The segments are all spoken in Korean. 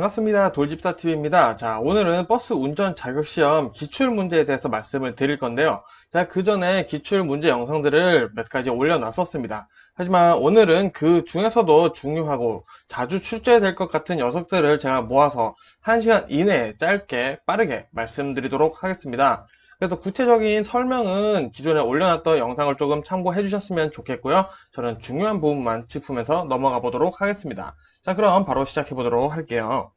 반갑습니다. 돌집사TV입니다. 자, 오늘은 버스 운전 자격시험 기출문제에 대해서 말씀을 드릴 건데요. 자, 그 전에 기출문제 영상들을 몇 가지 올려놨었습니다. 하지만 오늘은 그 중에서도 중요하고 자주 출제될 것 같은 녀석들을 제가 모아서 1시간 이내에 짧게 빠르게 말씀드리도록 하겠습니다. 그래서 구체적인 설명은 기존에 올려놨던 영상을 조금 참고해 주셨으면 좋겠고요. 저는 중요한 부분만 짚으면서 넘어가 보도록 하겠습니다. 자, 그럼 바로 시작해 보도록 할게요.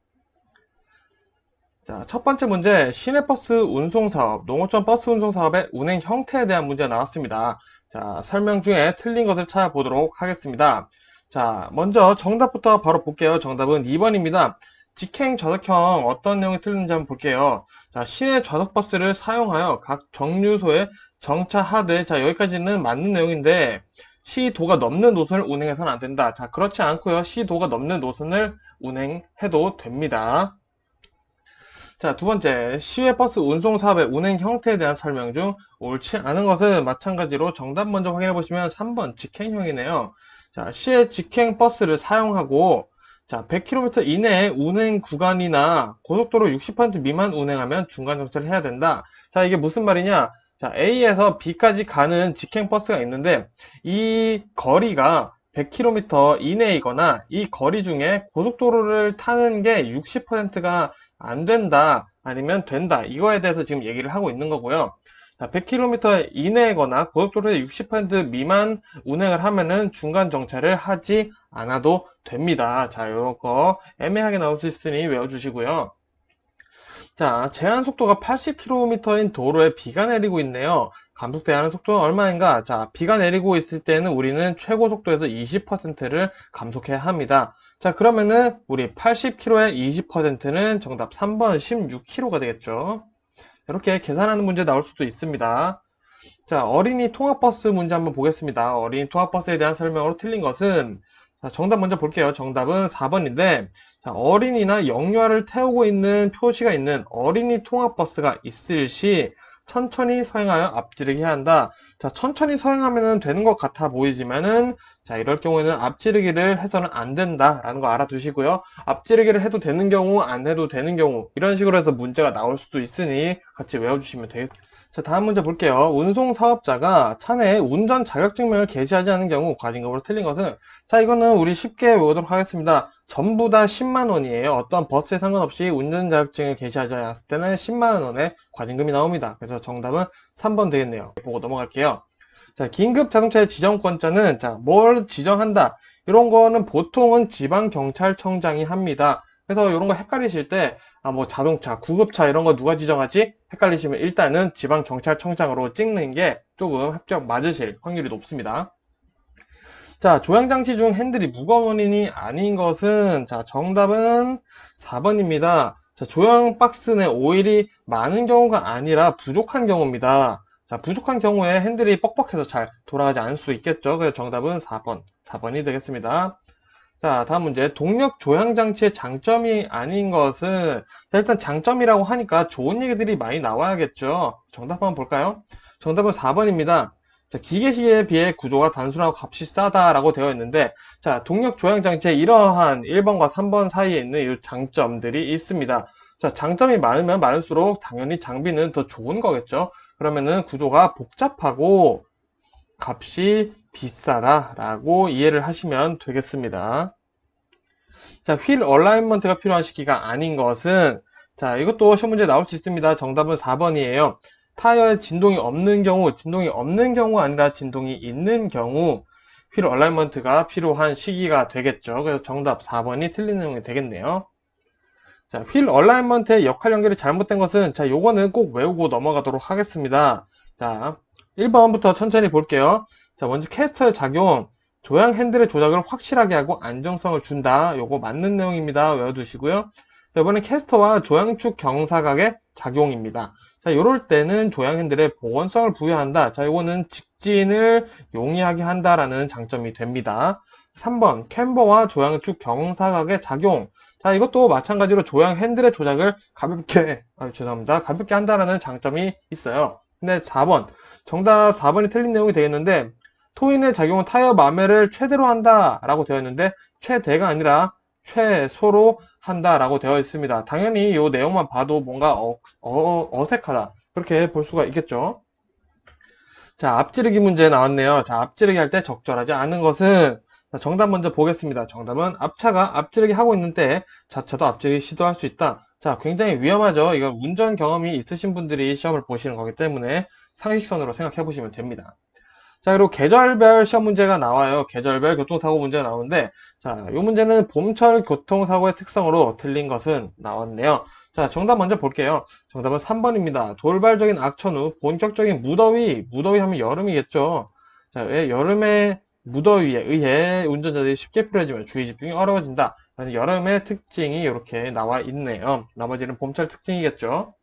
자, 첫 번째 문제, 시내버스 운송사업, 농어촌 버스 운송사업의 운행 형태에 대한 문제가 나왔습니다. 자, 설명 중에 틀린 것을 찾아보도록 하겠습니다. 자, 먼저 정답부터 바로 볼게요. 정답은 2번입니다. 직행 좌석형 어떤 내용이 틀린지 한번 볼게요. 자, 시내 좌석버스를 사용하여 각 정류소에 정차하되, 자, 여기까지는 맞는 내용인데, 시도가 넘는 노선을 운행해서는 안 된다. 자, 그렇지 않고요. 시도가 넘는 노선을 운행해도 됩니다. 자, 두 번째, 시외버스 운송사업의 운행 형태에 대한 설명 중 옳지 않은 것은 마찬가지로 정답 먼저 확인해 보시면 3번 직행형이네요. 자, 시외 직행버스를 사용하고 자, 100km 이내의 운행 구간이나 고속도로 60% 미만 운행하면 중간 정차를 해야 된다. 자, 이게 무슨 말이냐? 자, A에서 B까지 가는 직행버스가 있는데 이 거리가 100km 이내이거나 이 거리 중에 고속도로를 타는 게 60%가 안 된다, 아니면 된다. 이거에 대해서 지금 얘기를 하고 있는 거고요. 자, 100km 이내거나 고속도로의 60% 미만 운행을 하면은 중간 정차를 하지 않아도 됩니다. 자, 요거 애매하게 나올 수 있으니 외워주시고요. 자, 제한 속도가 80km인 도로에 비가 내리고 있네요. 감속돼야 하는 속도는 얼마인가? 자, 비가 내리고 있을 때는 우리는 최고 속도에서 20%를 감속해야 합니다. 자, 그러면은 우리 80km의 20%는 정답 3번 16km가 되겠죠. 이렇게 계산하는 문제 나올 수도 있습니다. 자, 어린이 통학버스 문제 한번 보겠습니다. 어린이 통학버스에 대한 설명으로 틀린 것은, 자, 정답 먼저 볼게요. 정답은 4번인데, 자, 어린이나 영유아를 태우고 있는 표시가 있는 어린이 통학버스가 있을 시 천천히 서행하여 앞지르기 해야 한다. 자, 천천히 서행하면 되는 것 같아 보이지만은, 자, 이럴 경우에는 앞지르기를 해서는 안 된다라는 거 알아두시고요. 앞지르기를 해도 되는 경우, 안 해도 되는 경우, 이런 식으로 해서 문제가 나올 수도 있으니 같이 외워주시면 되겠습니다. 자, 다음 문제 볼게요. 운송사업자가 차내에 운전 자격증명을 게시하지 않은 경우 과징금으로 틀린 것은, 자, 이거는 우리 쉽게 외우도록 하겠습니다. 전부 다 10만원이에요. 어떤 버스에 상관없이 운전 자격증을 게시하지 않았을 때는 10만원의 과징금이 나옵니다. 그래서 정답은 3번 되겠네요. 보고 넘어갈게요. 자, 긴급 자동차의 지정권자는, 자, 뭘 지정한다. 이런 거는 보통은 지방경찰청장이 합니다. 그래서 이런 거 헷갈리실 때, 뭐 자동차, 구급차 이런 거 누가 지정하지? 헷갈리시면 일단은 지방경찰청장으로 찍는 게 조금 합격 맞으실 확률이 높습니다. 자, 조향장치 중 핸들이 무거운이 아닌 것은, 자, 정답은 4번입니다. 자, 조향 박스 내 오일이 많은 경우가 아니라 부족한 경우입니다. 자, 부족한 경우에 핸들이 뻑뻑해서 잘 돌아가지 않을 수 있겠죠. 그래서 정답은 4번이 되겠습니다. 자, 다음 문제. 동력 조향 장치의 장점이 아닌 것은, 자, 일단 장점이라고 하니까 좋은 얘기들이 많이 나와야겠죠. 정답 한번 볼까요? 정답은 4번입니다. 자, 기계식에 비해 구조가 단순하고 값이 싸다라고 되어 있는데, 자, 동력 조향 장치에 이러한 1번과 3번 사이에 있는 이 장점들이 있습니다. 자, 장점이 많으면 많을수록 당연히 장비는 더 좋은 거겠죠. 그러면은 구조가 복잡하고 값이 비싸다라고 이해를 하시면 되겠습니다. 자, 휠 얼라인먼트가 필요한 시기가 아닌 것은, 자, 이것도 시험 문제 나올 수 있습니다. 정답은 4번이에요. 타이어에 진동이 없는 경우 아니라 진동이 있는 경우 휠 얼라인먼트가 필요한 시기가 되겠죠. 그래서 정답 4번이 틀린 내용이 되겠네요. 자, 휠 얼라인먼트의 역할 연결이 잘못된 것은, 자, 요거는 꼭 외우고 넘어가도록 하겠습니다. 자, 1번부터 천천히 볼게요. 자, 먼저 캐스터의 작용, 조향 핸들의 조작을 확실하게 하고 안정성을 준다. 요거 맞는 내용입니다. 외워두시고요. 자, 이번엔 캐스터와 조향축 경사각의 작용입니다. 자, 요럴 때는 조향 핸들에 보건성을 부여한다. 자, 요거는 직진을 용이하게 한다라는 장점이 됩니다. 3번, 캠버와 조향축 경사각의 작용. 자, 이것도 마찬가지로 조향 핸들의 조작을 가볍게 한다라는 장점이 있어요. 근데 4번, 정답 4번이 틀린 내용이 되겠는데, 토인의 작용은 타이어 마매를 최대로 한다 라고 되어 있는데, 최대가 아니라 최소로 한다라고 되어 있습니다. 당연히 이 내용만 봐도 뭔가 어색하다. 그렇게 볼 수가 있겠죠. 자, 앞지르기 문제 나왔네요. 자, 앞지르기 할 때 적절하지 않은 것은, 자, 정답 먼저 보겠습니다. 정답은 앞차가 앞지르기 하고 있는 때 자차도 앞지르기 시도할 수 있다. 자, 굉장히 위험하죠. 이건 운전 경험이 있으신 분들이 시험을 보시는 거기 때문에 상식선으로 생각해 보시면 됩니다. 자, 그리고 계절별 시험 문제가 나와요. 계절별 교통사고 문제가 나오는데, 자, 이 문제는 봄철 교통사고의 특성으로 틀린 것은 나왔네요. 자, 정답 먼저 볼게요. 정답은 3번입니다. 돌발적인 악천후, 본격적인 무더위, 무더위 하면 여름이겠죠. 자, 왜 여름의 무더위에 의해 운전자들이 쉽게 피로해지면 주의 집중이 어려워진다. 여름의 특징이 이렇게 나와 있네요. 나머지는 봄철 특징이겠죠.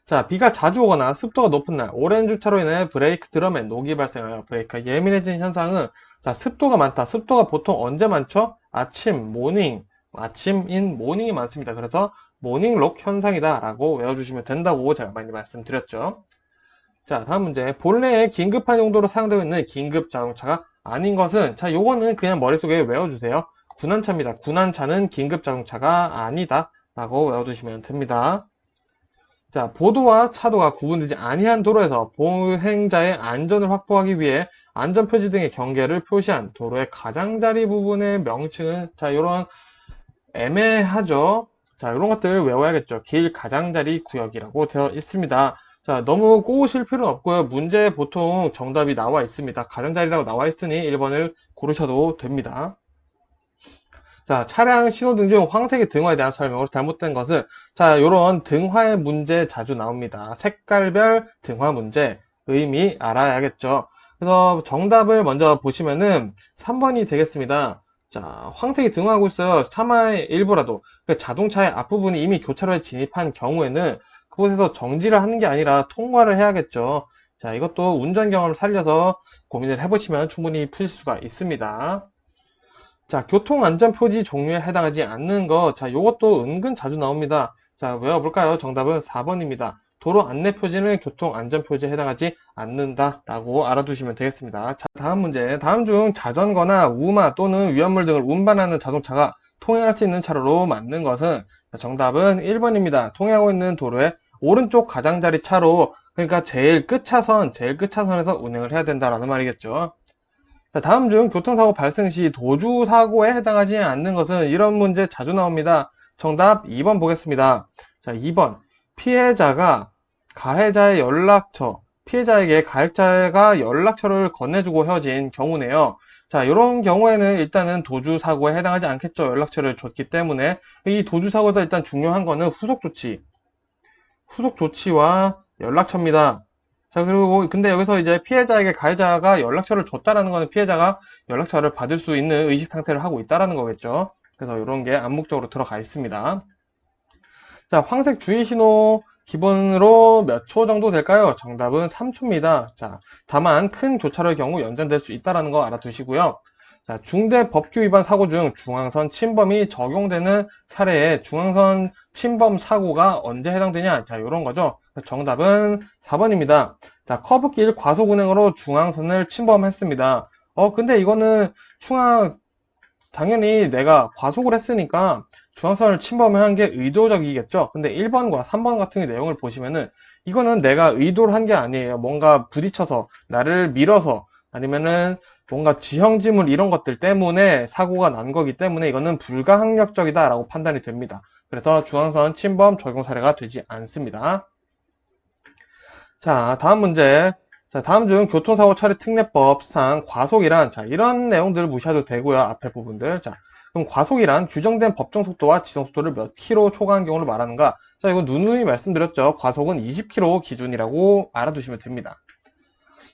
자, 비가 자주 오거나 습도가 높은 날, 오랜 주차로 인해 브레이크 드럼에 녹이 발생하여 브레이크가 예민해지는 현상은, 자, 습도가 많다. 습도가 보통 언제 많죠? 아침, 모닝, 아침인 모닝이 많습니다. 그래서 모닝록 현상이다 라고 외워주시면 된다고 제가 많이 말씀드렸죠. 자, 다음 문제. 본래의 긴급한 용도로 사용되고 있는 긴급 자동차가 아닌 것은, 자, 요거는 그냥 머릿속에 외워주세요. 군환차입니다. 군환차는 긴급 자동차가 아니다 라고 외워두시면 됩니다. 자, 보도와 차도가 구분되지 아니한 도로에서 보행자의 안전을 확보하기 위해 안전표지 등의 경계를 표시한 도로의 가장자리 부분의 명칭은, 자, 요런 애매하죠. 자, 이런 것들 외워야겠죠. 길 가장자리 구역이라고 되어 있습니다. 자, 너무 꼬우실 필요는 없고요. 문제에 보통 정답이 나와 있습니다. 가장자리라고 나와 있으니 1번을 고르셔도 됩니다. 자, 차량 신호등 중 황색의 등화에 대한 설명으로 잘못된 것은, 자, 요런 등화의 문제 자주 나옵니다. 색깔별 등화 문제, 의미 알아야겠죠. 그래서 정답을 먼저 보시면은 3번이 되겠습니다. 자, 황색이 등화하고 있어요. 차마의 일부라도. 자동차의 앞부분이 이미 교차로에 진입한 경우에는 그곳에서 정지를 하는 게 아니라 통과를 해야겠죠. 자, 이것도 운전 경험을 살려서 고민을 해보시면 충분히 푸실 수가 있습니다. 자, 교통안전표지 종류에 해당하지 않는 거. 자, 요것도 은근 자주 나옵니다. 자, 외워볼까요? 정답은 4번입니다. 도로 안내표지는 교통안전표지에 해당하지 않는다 라고 알아두시면 되겠습니다. 자, 다음 문제. 다음 중 자전거나 우마 또는 위험물 등을 운반하는 자동차가 통행할 수 있는 차로로 맞는 것은, 자, 정답은 1번입니다. 통행하고 있는 도로의 오른쪽 가장자리 차로, 그러니까 제일 끝차선에서 운행을 해야 된다라는 말이겠죠. 자, 다음 중 교통사고 발생 시 도주사고에 해당하지 않는 것은, 이런 문제 자주 나옵니다. 정답 2번 보겠습니다. 자, 2번. 피해자가 가해자의 연락처, 피해자에게 가해자가 연락처를 건네주고 헤어진 경우네요. 자, 이런 경우에는 일단은 도주사고에 해당하지 않겠죠. 연락처를 줬기 때문에. 이 도주사고에서 일단 중요한 거는 후속조치와 연락처입니다. 자, 그리고 근데 여기서 이제 피해자에게 가해자가 연락처를 줬다라는 거는 피해자가 연락처를 받을 수 있는 의식 상태를 하고 있다라는 거겠죠. 그래서 이런 게 암묵적으로 들어가 있습니다. 자, 황색 주의 신호 기본으로 몇 초 정도 될까요? 정답은 3초입니다. 자, 다만 큰 교차로의 경우 연장될 수 있다라는 거 알아두시고요. 자, 중대 법규 위반 사고 중 중앙선 침범이 적용되는 사례에 중앙선 침범 사고가 언제 해당되냐? 자, 이런 거죠. 정답은 4번입니다. 자, 커브길 과속 운행으로 중앙선을 침범했습니다. 근데 이거는 당연히 내가 과속을 했으니까 중앙선을 침범한 게 의도적이겠죠. 근데 1번과 3번 같은 내용을 보시면은 이거는 내가 의도를 한 게 아니에요. 뭔가 부딪혀서 나를 밀어서 아니면은 뭔가 지형지물 이런 것들 때문에 사고가 난 거기 때문에 이거는 불가항력적이다 라고 판단이 됩니다. 그래서 중앙선 침범 적용 사례가 되지 않습니다. 자, 다음 문제. 자, 다음 중 교통사고 처리 특례법상 과속이란, 자, 이런 내용들을 무시해도 되고요. 앞에 부분들. 자, 그럼 과속이란 규정된 법정 속도와 지정 속도를 몇 킬로 초과한 경우를 말하는가? 자, 이거 누누이 말씀드렸죠. 과속은 20킬로 기준이라고 알아두시면 됩니다.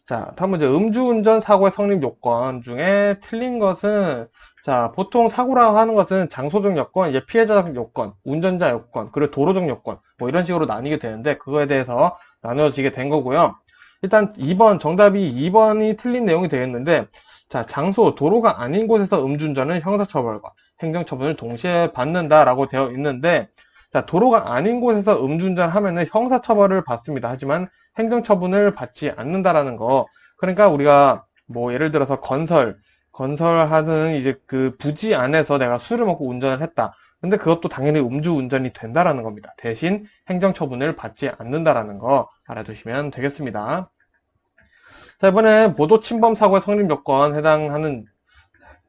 자, 다음 문제. 음주운전 사고의 성립 요건 중에 틀린 것은, 자, 보통 사고라고 하는 것은 장소적 요건, 이제 피해자적 요건, 운전자 요건, 그리고 도로적 요건, 뭐 이런 식으로 나뉘게 되는데, 그거에 대해서 나누어지게 된 거고요. 일단 2번, 정답이 2번이 틀린 내용이 되겠는데, 자, 장소, 도로가 아닌 곳에서 음주운전은 형사처벌과 행정처분을 동시에 받는다라고 되어 있는데, 자, 도로가 아닌 곳에서 음주운전 하면은 형사처벌을 받습니다. 하지만 행정처분을 받지 않는다라는 거. 그러니까 우리가 뭐 예를 들어서 건설, 건설하는 이제 그 부지 안에서 내가 술을 먹고 운전을 했다. 근데 그것도 당연히 음주운전이 된다라는 겁니다. 대신 행정처분을 받지 않는다라는 거 알아두시면 되겠습니다. 자, 이번에 보도 침범 사고의 성립 요건 해당하는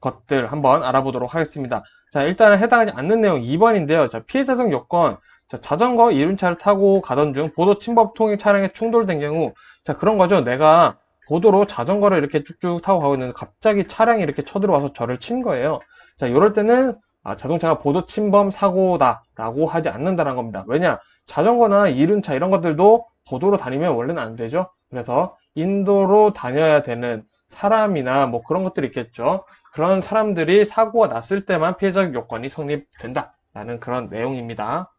것들 한번 알아보도록 하겠습니다. 자, 일단은 해당하지 않는 내용 2번인데요. 자, 피해자적 요건. 자, 자전거 이륜차를 타고 가던 중 보도 침범 통행 차량에 충돌된 경우, 자, 그런 거죠. 내가 보도로 자전거를 이렇게 쭉쭉 타고 가고 있는데 갑자기 차량이 이렇게 쳐들어와서 저를 친 거예요. 자, 이럴 때는 자동차가 보도 침범 사고다라고 하지 않는다는 겁니다. 왜냐? 자전거나 이륜차 이런 것들도 보도로 다니면 원래는 안 되죠. 그래서 인도로 다녀야 되는 사람이나 뭐 그런 것들이 있겠죠. 그런 사람들이 사고가 났을 때만 피해자적 요건이 성립된다라는 그런 내용입니다.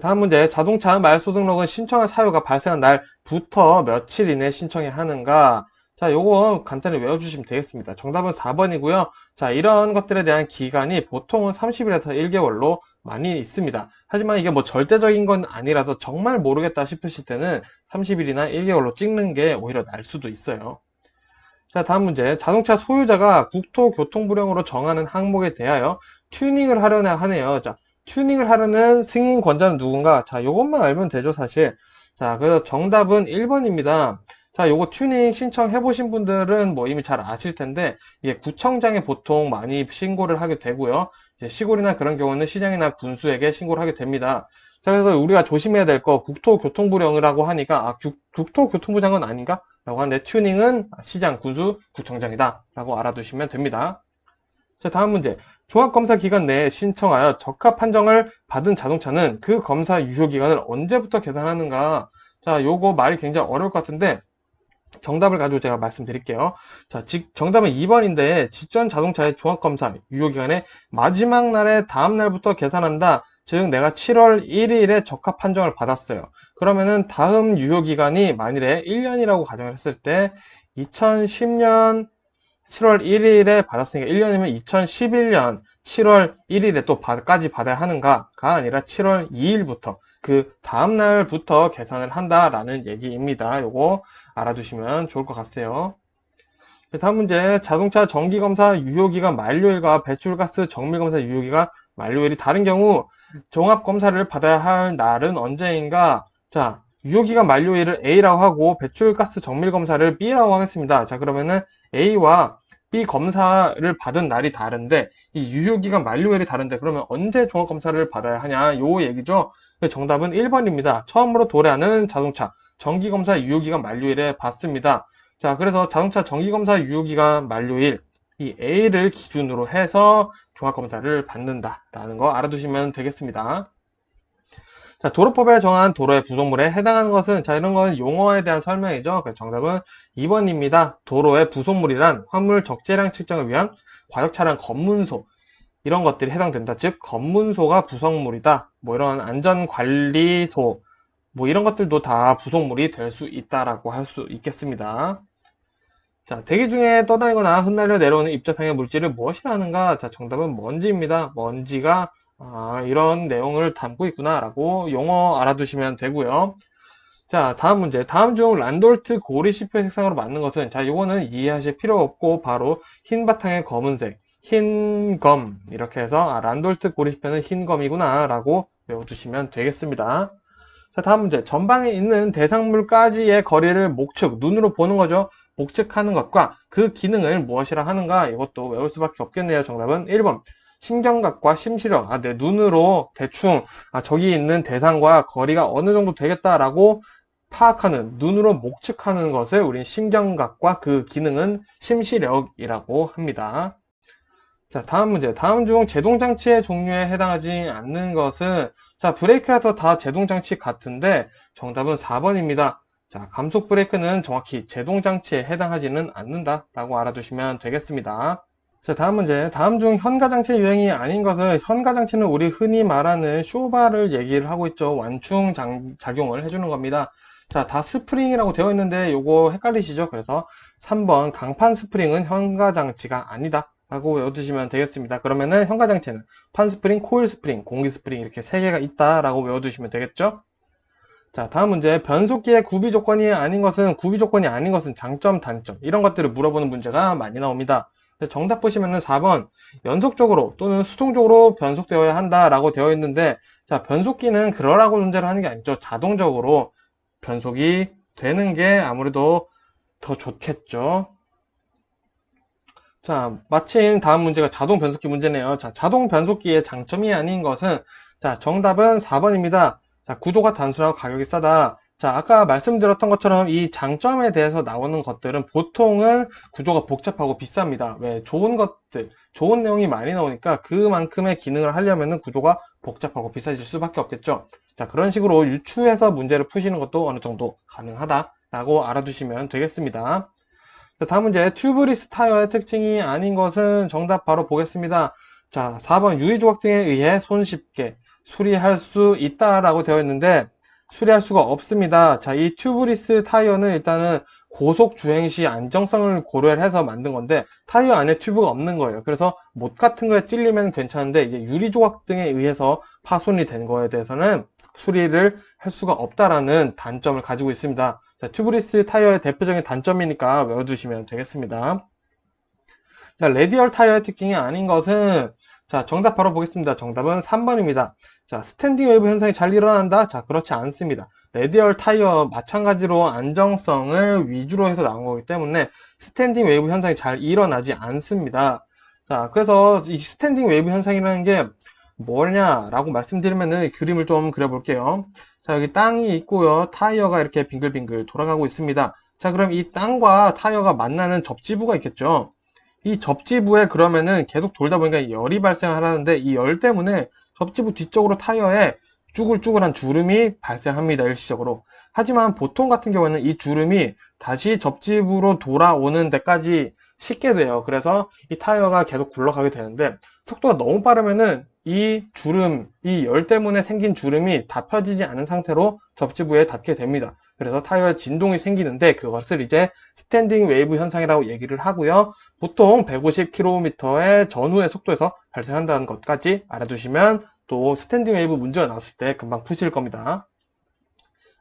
다음 문제. 자동차 말소 등록은 신청한 사유가 발생한 날부터 며칠 이내에 신청해야 하는가? 자, 요거 간단히 외워주시면 되겠습니다. 정답은 4번이고요. 자, 이런 것들에 대한 기간이 보통은 30일에서 1개월로 많이 있습니다. 하지만 이게 뭐 절대적인 건 아니라서 정말 모르겠다 싶으실 때는 30일이나 1개월로 찍는 게 오히려 날 수도 있어요. 자, 다음 문제. 자동차 소유자가 국토교통부령으로 정하는 항목에 대하여 튜닝을 하려나 하네요. 자, 튜닝을 하려는 승인 권자는 누군가? 자, 요것만 알면 되죠, 사실. 자, 그래서 정답은 1번입니다. 자, 요거 튜닝 신청해 보신 분들은 뭐 이미 잘 아실 텐데, 이게 구청장에 보통 많이 신고를 하게 되고요. 이제 시골이나 그런 경우는 시장이나 군수에게 신고를 하게 됩니다. 자, 그래서 우리가 조심해야 될 거, 국토교통부령이라고 하니까, 국토교통부 장관 아닌가? 라고 하는데, 튜닝은 시장, 군수, 구청장이다. 라고 알아두시면 됩니다. 자, 다음 문제. 종합검사 기간 내에 신청하여 적합 판정을 받은 자동차는 그 검사 유효기간을 언제부터 계산하는가? 자, 요거 말이 굉장히 어려울 것 같은데, 정답을 가지고 제가 말씀드릴게요. 자, 정답은 2번인데, 직전 자동차의 종합검사 유효기간의 마지막 날의 다음 날부터 계산한다. 즉, 내가 7월 1일에 적합 판정을 받았어요. 그러면은 다음 유효기간이 만일에 1년이라고 가정을 했을 때, 2010년 7월 1일에 받았으니까 1년이면 2011년 7월 1일에 또 까지 받아야 하는가가 아니라 7월 2일부터 그 다음날부터 계산을 한다라는 얘기입니다. 요거 알아두시면 좋을 것 같아요. 다음 문제. 자동차 정기검사 유효기간 만료일과 배출가스 정밀검사 유효기간 만료일이 다른 경우 종합검사를 받아야 할 날은 언제인가? 자, 유효기간 만료일을 A라고 하고 배출가스 정밀검사를 B라고 하겠습니다. 자, 그러면은 A와 B 검사를 받은 날이 다른데 이 유효기간 만료일이 다른데 그러면 언제 종합검사를 받아야 하냐? 요 얘기죠. 정답은 1번입니다. 처음으로 도래하는 자동차 정기검사 유효기간 만료일에 받습니다. 자, 그래서 자동차 정기검사 유효기간 만료일 이 A를 기준으로 해서 종합검사를 받는다라는 거 알아두시면 되겠습니다. 자, 도로법에 정한 도로의 부속물에 해당하는 것은, 자, 이런 건 용어에 대한 설명이죠. 그래서 정답은 2번입니다. 도로의 부속물이란 화물 적재량 측정을 위한 과격차량 검문소, 이런 것들이 해당된다. 즉, 검문소가 부속물이다. 뭐 이런 안전관리소, 뭐 이런 것들도 다 부속물이 될 수 있다라고 할 수 있겠습니다. 자, 대기 중에 떠다니거나 흩날려 내려오는 입자상의 물질을 무엇이라 하는가? 자, 정답은 먼지입니다. 먼지가 이런 내용을 담고 있구나 라고 용어 알아두시면 되고요. 자, 다음 문제. 다음 중 란돌트 고리시표 색상으로 맞는 것은, 자, 요거는 이해하실 필요 없고 바로 흰 바탕에 검은색, 흰 검 이렇게 해서 란돌트 고리시표는 흰 검이구나 라고 외워두시면 되겠습니다. 자, 다음 문제. 전방에 있는 대상물까지의 거리를 목측, 눈으로 보는 거죠. 목측하는 것과 그 기능을 무엇이라 하는가? 이것도 외울 수밖에 없겠네요. 정답은 1번. 신경각과 심시력. 내 눈으로 대충, 저기 있는 대상과 거리가 어느 정도 되겠다라고 파악하는, 눈으로 목측하는 것을 우린 신경각과 그 기능은 심시력이라고 합니다. 자, 다음 문제. 다음 중 제동장치의 종류에 해당하지 않는 것은, 자, 브레이크라서 다 제동장치 같은데, 정답은 4번입니다. 자, 감속 브레이크는 정확히 제동장치에 해당하지는 않는다라고 알아두시면 되겠습니다. 자, 다음 문제. 다음 중 현가장치의 유형이 아닌 것은, 현가장치는 우리 흔히 말하는 쇼바를 얘기를 하고 있죠. 완충 작용을 해주는 겁니다. 자, 다 스프링이라고 되어 있는데 요거 헷갈리시죠? 그래서 3번 강판 스프링은 현가장치가 아니다 라고 외워두시면 되겠습니다. 그러면은 현가장치는 판 스프링, 코일 스프링, 공기 스프링 이렇게 3개가 있다라고 외워두시면 되겠죠? 자, 다음 문제. 변속기의 구비 조건이 아닌 것은 장점, 단점. 이런 것들을 물어보는 문제가 많이 나옵니다. 정답 보시면은 4번 연속적으로 또는 수동적으로 변속되어야 한다라고 되어 있는데, 자, 변속기는 그러라고 존재를 하는 게 아니죠. 자동적으로 변속이 되는 게 아무래도 더 좋겠죠. 자, 마침 다음 문제가 자동 변속기 문제네요. 자, 자동 변속기의 장점이 아닌 것은, 자, 정답은 4번입니다. 자, 구조가 단순하고 가격이 싸다. 자, 아까 말씀드렸던 것처럼 이 장점에 대해서 나오는 것들은 보통은 구조가 복잡하고 비쌉니다. 왜? 좋은 것들, 좋은 내용이 많이 나오니까 그만큼의 기능을 하려면 구조가 복잡하고 비싸질 수밖에 없겠죠. 자, 그런 식으로 유추해서 문제를 푸시는 것도 어느 정도 가능하다라고 알아두시면 되겠습니다. 자, 다음 문제. 튜브리스 타이어의 특징이 아닌 것은 정답 바로 보겠습니다. 자, 4번 유리조각 등에 의해 손쉽게 수리할 수 있다라고 되어 있는데 수리할 수가 없습니다. 자, 이 튜브리스 타이어는 일단은 고속 주행 시 안정성을 고려를 해서 만든 건데 타이어 안에 튜브가 없는 거예요. 그래서 못 같은 거에 찔리면 괜찮은데 이제 유리조각 등에 의해서 파손이 된 거에 대해서는 수리를 할 수가 없다라는 단점을 가지고 있습니다. 자, 튜브리스 타이어의 대표적인 단점이니까 외워두시면 되겠습니다. 자, 레디얼 타이어의 특징이 아닌 것은, 자, 정답 바로 보겠습니다. 정답은 3번입니다. 자, 스탠딩 웨이브 현상이 잘 일어난다? 자, 그렇지 않습니다. 레디얼 타이어 마찬가지로 안정성을 위주로 해서 나온 거기 때문에 스탠딩 웨이브 현상이 잘 일어나지 않습니다. 자, 그래서 이 스탠딩 웨이브 현상이라는 게 뭐냐라고 말씀드리면은 그림을 좀 그려볼게요. 자, 여기 땅이 있고요. 타이어가 이렇게 빙글빙글 돌아가고 있습니다. 자, 그럼 이 땅과 타이어가 만나는 접지부가 있겠죠. 이 접지부에 그러면은 계속 돌다 보니까 열이 발생하는데 이 열 때문에 접지부 뒤쪽으로 타이어에 쭈글쭈글한 주름이 발생합니다. 일시적으로. 하지만 보통 같은 경우에는 이 주름이 다시 접지부로 돌아오는 데까지 쉽게 돼요. 그래서 이 타이어가 계속 굴러가게 되는데 속도가 너무 빠르면은 이 주름, 이 열 때문에 생긴 주름이 다 펴지지 않은 상태로 접지부에 닿게 됩니다. 그래서 타이어에 진동이 생기는데 그것을 이제 스탠딩 웨이브 현상이라고 얘기를 하고요. 보통 150km의 전후의 속도에서 발생한다는 것까지 알아두시면 또 스탠딩 웨이브 문제가 나왔을 때 금방 푸실 겁니다.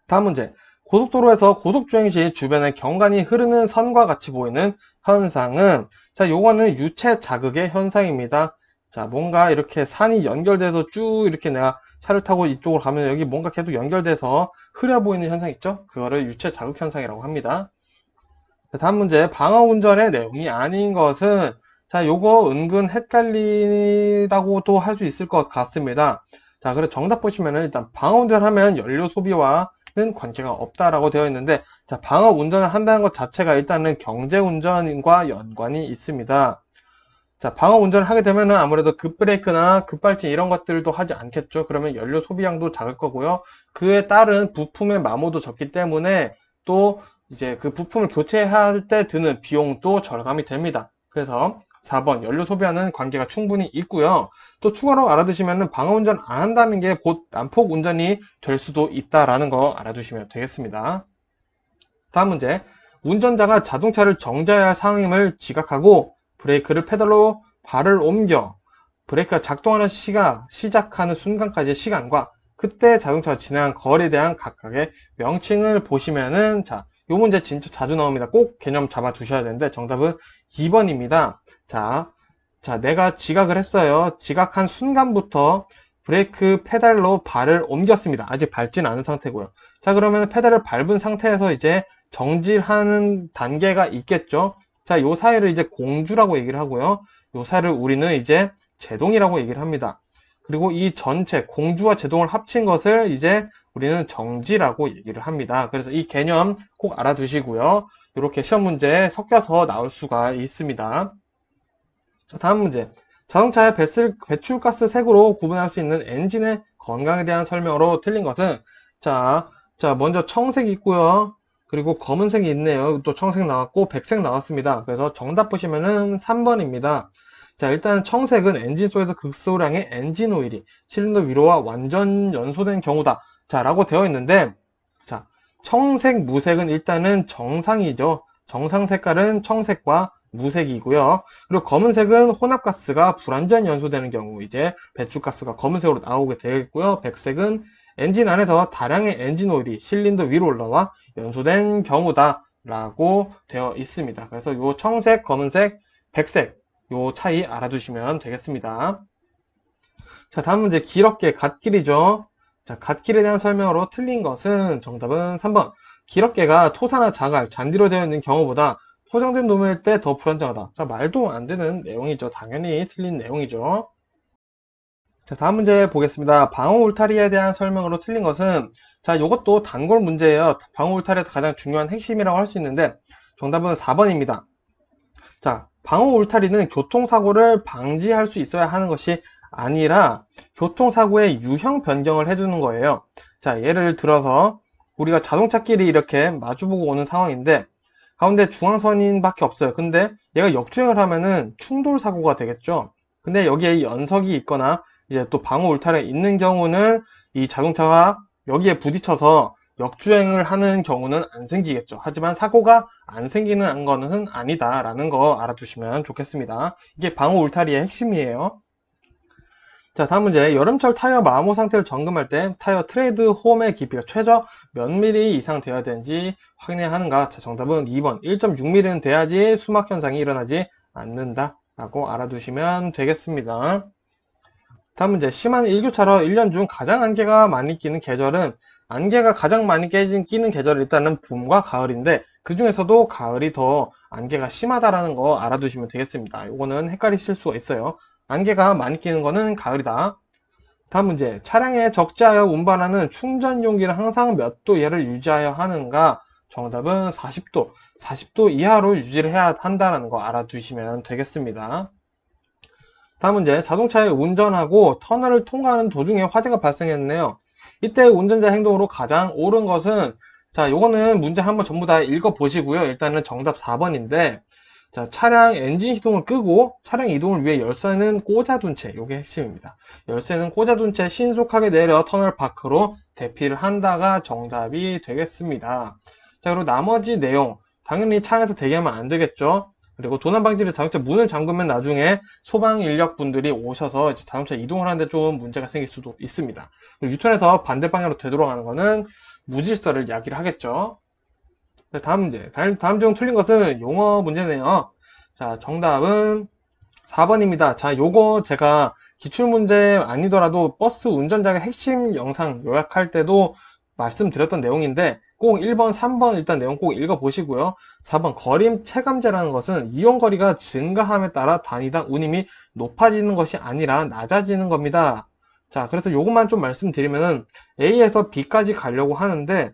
다음 문제. 고속도로에서 고속주행 시 주변에 경관이 흐르는 선과 같이 보이는 현상은, 자, 요거는 유체 자극의 현상입니다. 자, 뭔가 이렇게 산이 연결돼서 쭉 이렇게 내가 차를 타고 이쪽으로 가면 여기 뭔가 계속 연결돼서 흐려 보이는 현상 있죠? 그거를 유체 자극 현상이라고 합니다. 자, 다음 문제. 방어 운전의 내용이 아닌 것은, 자, 요거 은근 헷갈리다고도 할 수 있을 것 같습니다. 자, 그래서 정답 보시면은 일단 방어 운전하면 연료 소비와는 관계가 없다라고 되어 있는데, 자, 방어 운전을 한다는 것 자체가 일단은 경제 운전과 연관이 있습니다. 자, 방어 운전을 하게 되면은 아무래도 급브레이크나 급발진 이런 것들도 하지 않겠죠. 그러면 연료 소비량도 작을 거고요. 그에 따른 부품의 마모도 적기 때문에 또 이제 그 부품을 교체할 때 드는 비용도 절감이 됩니다. 그래서 4번 연료 소비와는 관계가 충분히 있고요. 또 추가로 알아두시면은 방어 운전 안 한다는 게 곧 난폭 운전이 될 수도 있다라는 거 알아두시면 되겠습니다. 다음 문제. 운전자가 자동차를 정지해야 할 상황임을 지각하고 브레이크를 페달로 발을 옮겨 브레이크가 작동하는 시작하는 순간까지의 시간과 그때 자동차가 지나간 거리에 대한 각각의 명칭을 보시면은, 자, 요 문제 진짜 자주 나옵니다. 꼭 개념 잡아 두셔야 되는데 정답은 2번입니다. 자, 내가 지각을 했어요. 지각한 순간부터 브레이크 페달로 발을 옮겼습니다. 아직 밟지는 않은 상태고요. 자, 그러면 페달을 밟은 상태에서 이제 정지하는 단계가 있겠죠. 자, 요 사이를 이제 공주라고 얘기를 하고요. 요 사이를 우리는 이제 제동이라고 얘기를 합니다. 그리고 이 전체 공주와 제동을 합친 것을 이제 우리는 정지라고 얘기를 합니다. 그래서 이 개념 꼭 알아두시고요. 이렇게 시험 문제에 섞여서 나올 수가 있습니다. 자, 다음 문제. 자동차의 배출가스 색으로 구분할 수 있는 엔진의 건강에 대한 설명으로 틀린 것은, 자, 먼저 청색이 있고요. 그리고 검은색이 있네요. 또 청색 나왔고 백색 나왔습니다. 그래서 정답 보시면은 3번입니다. 자, 일단 청색은 엔진 속에서 극소량의 엔진 오일이 실린더 위로와 완전 연소된 경우다. 자, 라고 되어 있는데, 자, 청색, 무색은 일단은 정상이죠. 정상 색깔은 청색과 무색이고요. 그리고 검은색은 혼합가스가 불완전 연소되는 경우 이제 배출가스가 검은색으로 나오게 되겠고요. 백색은 엔진 안에서 다량의 엔진 오일이 실린더 위로 올라와 연소된 경우다 라고 되어 있습니다. 그래서 요 청색, 검은색, 백색 요 차이 알아두시면 되겠습니다. 자, 다음 문제 길어깨 갓길이죠. 자, 갓길에 대한 설명으로 틀린 것은 정답은 3번. 길어깨가 토사나 자갈, 잔디로 되어 있는 경우보다 포장된 노무일 때 더 불안정하다. 자, 말도 안 되는 내용이죠. 당연히 틀린 내용이죠. 자, 다음 문제 보겠습니다. 방어 울타리에 대한 설명으로 틀린 것은, 자, 이것도 단골 문제예요. 방어 울타리에서 가장 중요한 핵심이라고 할 수 있는데 정답은 4번입니다. 자, 방어 울타리는 교통사고를 방지할 수 있어야 하는 것이 아니라 교통사고의 유형 변경을 해주는 거예요. 자, 예를 들어서 우리가 자동차끼리 이렇게 마주보고 오는 상황인데 가운데 중앙선인밖에 없어요. 근데 얘가 역주행을 하면은 충돌 사고가 되겠죠. 근데 여기에 연석이 있거나 이제 또 방어 울타리에 있는 경우는 이 자동차가 여기에 부딪혀서 역주행을 하는 경우는 안 생기겠죠. 하지만 사고가 안 생기는 거는 아니다라는 거 알아두시면 좋겠습니다. 이게 방어 울타리의 핵심이에요. 자, 다음 문제. 여름철 타이어 마모 상태를 점검할 때 타이어 트레이드 홈의 깊이가 최저 몇 미리 이상 되어야 되는지 확인해야 하는가? 자, 정답은 2번. 1.6mm는 돼야지 수막 현상이 일어나지 않는다 라고 알아두시면 되겠습니다. 다음 문제. 심한 일교차로 1년 중 가장 안개가 많이 끼는 계절은 안개가 가장 많이 끼는 계절은 일단은 봄과 가을인데 그 중에서도 가을이 더 안개가 심하다라는 거 알아두시면 되겠습니다. 이거는 헷갈리실 수가 있어요. 안개가 많이 끼는 거는 가을이다. 다음 문제. 차량에 적재하여 운반하는 충전 용기는 항상 몇 도예를 유지하여 하는가? 정답은 40도. 40도 이하로 유지를 해야 한다는 거 알아두시면 되겠습니다. 다음 문제. 자동차에 운전하고 터널을 통과하는 도중에 화재가 발생했네요. 이때 운전자 행동으로 가장 옳은 것은, 자, 요거는 문제 한번 전부 다 읽어보시고요. 일단은 정답 4번인데, 자, 차량 엔진 시동을 끄고 차량 이동을 위해 열쇠는 꽂아둔 채, 요게 핵심입니다. 열쇠는 꽂아둔 채 신속하게 내려 터널 밖으로 대피를 한다가 정답이 되겠습니다. 자, 그리고 나머지 내용, 당연히 차 안에서 대기하면 안 되겠죠. 그리고 도난방지를 자동차 문을 잠그면 나중에 소방 인력분들이 오셔서 이제 자동차 이동을 하는데 좀 문제가 생길 수도 있습니다. 그리고 유턴해서 반대 방향으로 되돌아가는 거는 무질서를 야기를 하겠죠. 네, 다음 문제. 다음 중 틀린 것은 용어 문제네요. 자, 정답은 4번입니다. 자, 요거 제가 기출문제 아니더라도 버스 운전자의 핵심 영상 요약할 때도 말씀드렸던 내용인데 꼭 1번, 3번 일단 내용 꼭 읽어보시고요. 4번 거림 체감제라는 것은 이용거리가 증가함에 따라 단위당 운임이 높아지는 것이 아니라 낮아지는 겁니다. 자, 그래서 요것만 좀 말씀드리면은 A에서 B까지 가려고 하는데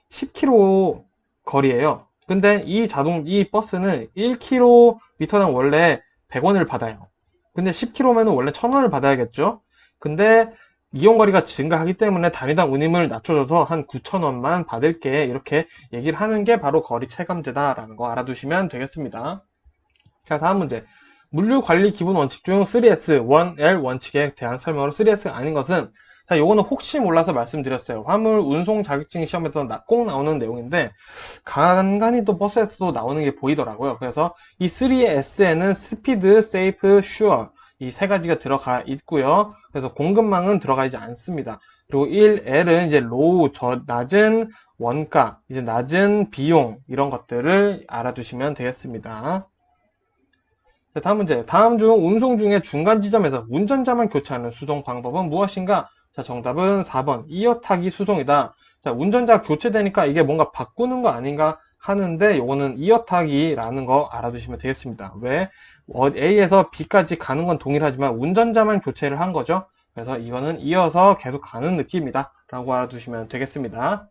10km 거리예요. 근데 이 버스는 1km당 원래 100원을 받아요. 근데 10km면 원래 1000원을 받아야겠죠? 근데 이용거리가 증가하기 때문에 단위당 운임을 낮춰줘서 한 9,000원만 받을게 이렇게 얘기를 하는 게 바로 거리 체감제다라는 거 알아두시면 되겠습니다. 자, 다음 문제. 물류관리 기본 원칙 중 3S, 1L 원칙에 대한 설명으로 3S가 아닌 것은, 자, 요거는 혹시 몰라서 말씀드렸어요. 화물 운송 자격증 시험에서 꼭 나오는 내용인데 간간히 또 버스에서도 나오는 게 보이더라고요. 그래서 이 3S에는 스피드, 세이프, 슈어 이 세 가지가 들어가 있고요. 그래서 공급망은 들어가지 않습니다. 그리고 1L은 이제 로우, 낮은 원가, 이제 낮은 비용 이런 것들을 알아두시면 되겠습니다. 자, 다음 문제. 다음 중 운송 중에 중간 지점에서 운전자만 교체하는 수송 방법은 무엇인가? 자, 정답은 4번. 이어타기 수송이다. 자, 운전자 교체되니까 이게 뭔가 바꾸는 거 아닌가 하는데 요거는 이어타기라는 거 알아두시면 되겠습니다. 왜? A에서 B까지 가는 건 동일하지만 운전자만 교체를 한 거죠. 그래서 이거는 이어서 계속 가는 느낌이다 라고 알아두시면 되겠습니다.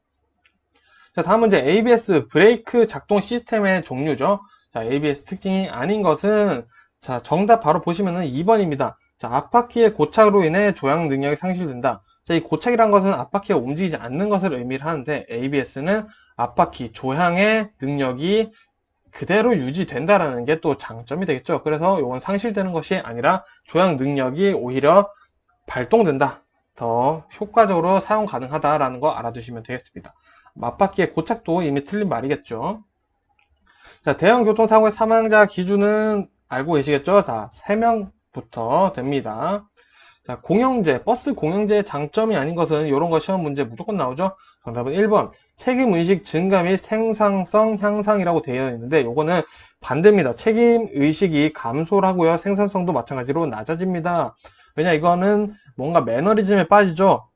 자, 다음 문제. ABS 브레이크 작동 시스템의 종류죠. 자, ABS 특징이 아닌 것은, 자, 정답 바로 보시면은 2번입니다. 자, 앞바퀴의 고착으로 인해 조향 능력이 상실된다. 자, 이 고착이란 것은 앞바퀴가 움직이지 않는 것을 의미를 하는데 ABS는 앞바퀴 조향의 능력이 그대로 유지된다라는 게 또 장점이 되겠죠. 그래서 이건 상실되는 것이 아니라 조향 능력이 오히려 발동된다. 더 효과적으로 사용 가능하다라는 거 알아두시면 되겠습니다. 앞바퀴의 고착도 이미 틀린 말이겠죠. 자, 대형 교통사고의 사망자 기준은 알고 계시겠죠? 다 3명부터 됩니다. 자, 공영제, 버스 공영제의 장점이 아닌 것은 이런 거 시험 문제 무조건 나오죠? 정답은 1번. 책임의식 증가 및 생산성 향상이라고 되어 있는데 요거는 반대입니다. 책임의식이 감소를 하고요. 생산성도 마찬가지로 낮아집니다. 왜냐, 이거는 뭔가 매너리즘에 빠지죠?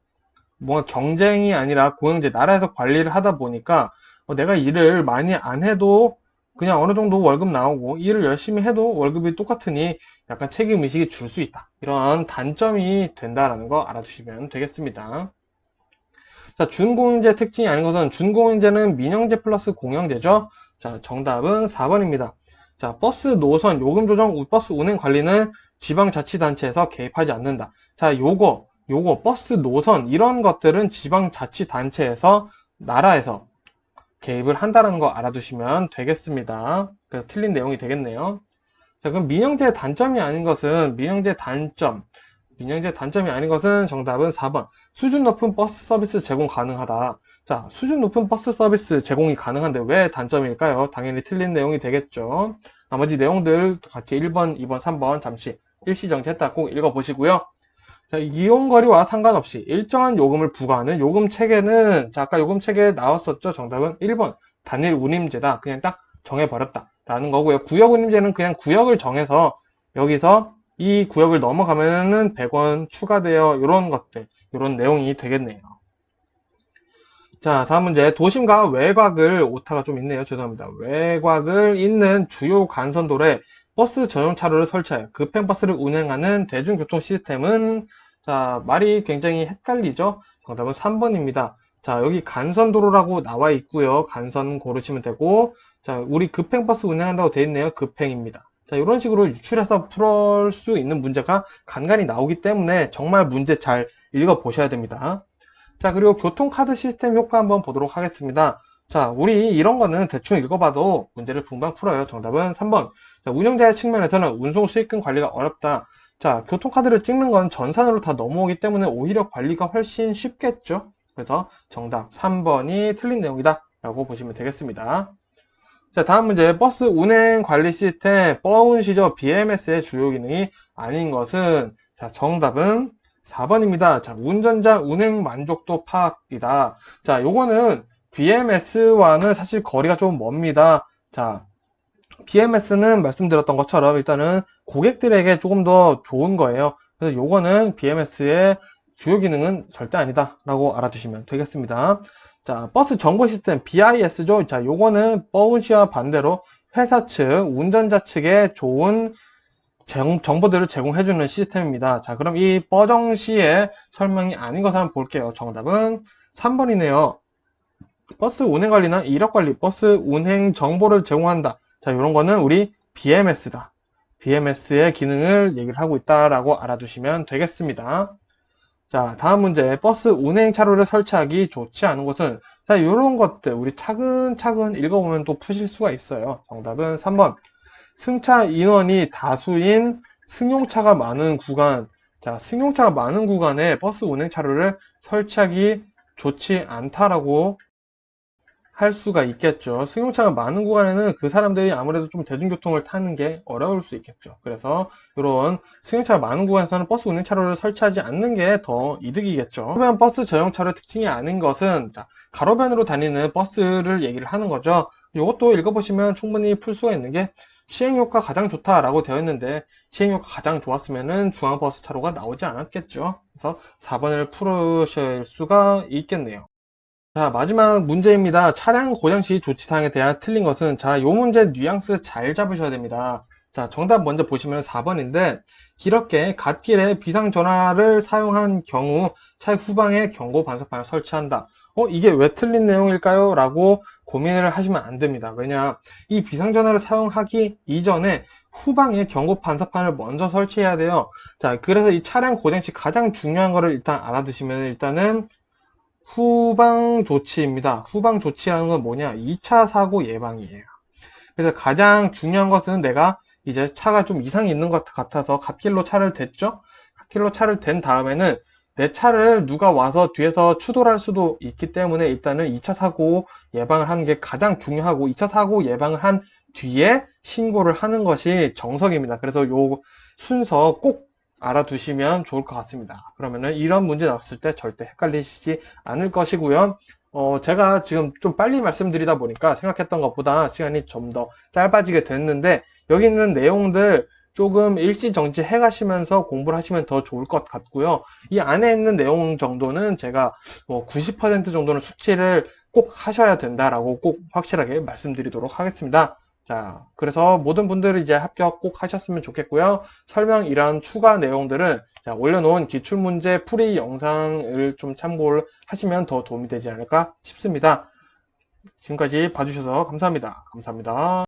뭔가 경쟁이 아니라 공영제, 나라에서 관리를 하다 보니까 내가 일을 많이 안 해도 그냥 어느 정도 월급 나오고 일을 열심히 해도 월급이 똑같으니 약간 책임의식이 줄 수 있다. 이런 단점이 된다라는 거 알아두시면 되겠습니다. 자, 준공영제 특징이 아닌 것은 준공영제는 민영제 플러스 공영제죠. 자, 정답은 4번입니다. 자, 버스 노선 요금 조정, 버스 운행 관리는 지방자치단체에서 개입하지 않는다. 자, 요거 버스 노선 이런 것들은 지방자치단체에서 나라에서 개입을 한다는 거 알아두시면 되겠습니다. 그래서 틀린 내용이 되겠네요. 자, 그럼 민영제 단점이 아닌 것은 민영제 단점이 아닌 것은 정답은 4번. 수준 높은 버스 서비스 제공 가능하다. 자, 수준 높은 버스 서비스 제공이 가능한데 왜 단점일까요? 당연히 틀린 내용이 되겠죠. 나머지 내용들 같이 1번, 2번, 3번 잠시 일시정지했다 꼭 읽어보시고요. 자, 이용거리와 상관없이 일정한 요금을 부과하는 요금 체계는, 자, 아까 요금 체계 나왔었죠? 정답은 1번. 단일 운임제다. 그냥 딱 정해버렸다. 라는 거고요. 구역 운임제는 그냥 구역을 정해서 여기서 이 구역을 넘어가면은 100원 추가되어 이런 것들, 이런 내용이 되겠네요. 자, 다음 문제. 도심과 외곽을, 오타가 좀 있네요. 죄송합니다. 외곽을 잇는 주요 간선도로에 버스 전용 차로를 설치하여 급행버스를 운행하는 대중교통 시스템은, 자, 말이 굉장히 헷갈리죠? 정답은 3번입니다. 자, 여기 간선도로라고 나와 있고요. 간선 고르시면 되고, 자, 우리 급행버스 운행한다고 되어 있네요. 급행입니다. 자, 이런 식으로 유출해서 풀 수 있는 문제가 간간히 나오기 때문에 정말 문제 잘 읽어보셔야 됩니다. 자, 그리고 교통카드 시스템 효과 한번 보도록 하겠습니다. 자, 우리 이런 거는 대충 읽어봐도 문제를 금방 풀어요. 정답은 3번. 자, 운영자의 측면에서는 운송 수익금 관리가 어렵다. 자, 교통카드를 찍는 건 전산으로 다 넘어오기 때문에 오히려 관리가 훨씬 쉽겠죠. 그래서 정답 3번이 틀린 내용이다 라고 보시면 되겠습니다. 자, 다음 문제. 버스 운행 관리 시스템 버운시저 BMS의 주요 기능이 아닌 것은, 자, 정답은 4번입니다. 자, 운전자 운행 만족도 파악이다. 자, 요거는 BMS와는 사실 거리가 좀 멉니다. 자, BMS는 말씀드렸던 것처럼 일단은 고객들에게 조금 더 좋은 거예요. 그래서 요거는 BMS의 주요 기능은 절대 아니다 라고 알아두시면 되겠습니다. 자, 버스 정보 시스템 BIS죠. 자, 요거는 버운시와 반대로 회사 측, 운전자 측에 좋은 정보들을 제공해주는 시스템입니다. 자, 그럼 이 버정시의 설명이 아닌 것을 한번 볼게요. 정답은 3번이네요. 버스 운행 관리나 이력 관리, 버스 운행 정보를 제공한다. 자, 이런 거는 우리 BMS다. BMS의 기능을 얘기를 하고 있다라고 알아두시면 되겠습니다. 자, 다음 문제. 버스 운행 차로를 설치하기 좋지 않은 곳은, 자, 이런 것들 우리 차근차근 읽어보면 또 푸실 수가 있어요. 정답은 3번. 승차 인원이 다수인 승용차가 많은 구간. 자, 승용차가 많은 구간에 버스 운행 차로를 설치하기 좋지 않다라고 할 수가 있겠죠. 승용차가 많은 구간에는 그 사람들이 아무래도 좀 대중교통을 타는 게 어려울 수 있겠죠. 그래서 이런 승용차가 많은 구간에서는 버스 운행 차로를 설치하지 않는 게 더 이득이겠죠. 가로변 버스 전용 차로 특징이 아닌 것은, 자, 가로변으로 다니는 버스를 얘기를 하는 거죠. 이것도 읽어보시면 충분히 풀 수가 있는 게, 시행효과 가장 좋다라고 되어 있는데 시행효과 가장 좋았으면은 중앙버스 차로가 나오지 않았겠죠. 그래서 4번을 풀으실 수가 있겠네요. 자, 마지막 문제입니다. 차량 고장 시 조치사항에 대한 틀린 것은, 자, 요 문제 뉘앙스 잘 잡으셔야 됩니다. 자, 정답 먼저 보시면 4번인데, 이렇게 갓길에 비상전화를 사용한 경우 차의 후방에 경고 반사판을 설치한다. 이게 왜 틀린 내용일까요? 라고 고민을 하시면 안 됩니다. 왜냐, 이 비상전화를 사용하기 이전에 후방에 경고 반사판을 먼저 설치해야 돼요. 자, 그래서 이 차량 고장 시 가장 중요한 거를 일단 알아두시면, 일단은 후방 조치입니다. 후방 조치라는 건 뭐냐? 2차 사고 예방이에요. 그래서 가장 중요한 것은, 내가 이제 차가 좀 이상이 있는 것 같아서 갓길로 차를 댔죠? 갓길로 차를 댄 다음에는 내 차를 누가 와서 뒤에서 추돌할 수도 있기 때문에 일단은 2차 사고 예방을 하는 게 가장 중요하고, 2차 사고 예방을 한 뒤에 신고를 하는 것이 정석입니다. 그래서 요 순서 꼭 알아두시면 좋을 것 같습니다. 그러면은 이런 문제 나왔을 때 절대 헷갈리시지 않을 것이고요. 제가 지금 좀 빨리 말씀드리다 보니까 생각했던 것보다 시간이 좀 더 짧아지게 됐는데, 여기 있는 내용들 조금 일시정지 해 가시면서 공부를 하시면 더 좋을 것 같고요. 이 안에 있는 내용 정도는 제가 90% 정도는 숙지를 꼭 하셔야 된다라고 꼭 확실하게 말씀드리도록 하겠습니다. 자, 그래서 모든 분들이 이제 합격 꼭 하셨으면 좋겠고요. 설명 이런 추가 내용들은 자, 올려놓은 기출문제 풀이 영상을 좀 참고를 하시면 더 도움이 되지 않을까 싶습니다. 지금까지 봐주셔서 감사합니다. 감사합니다.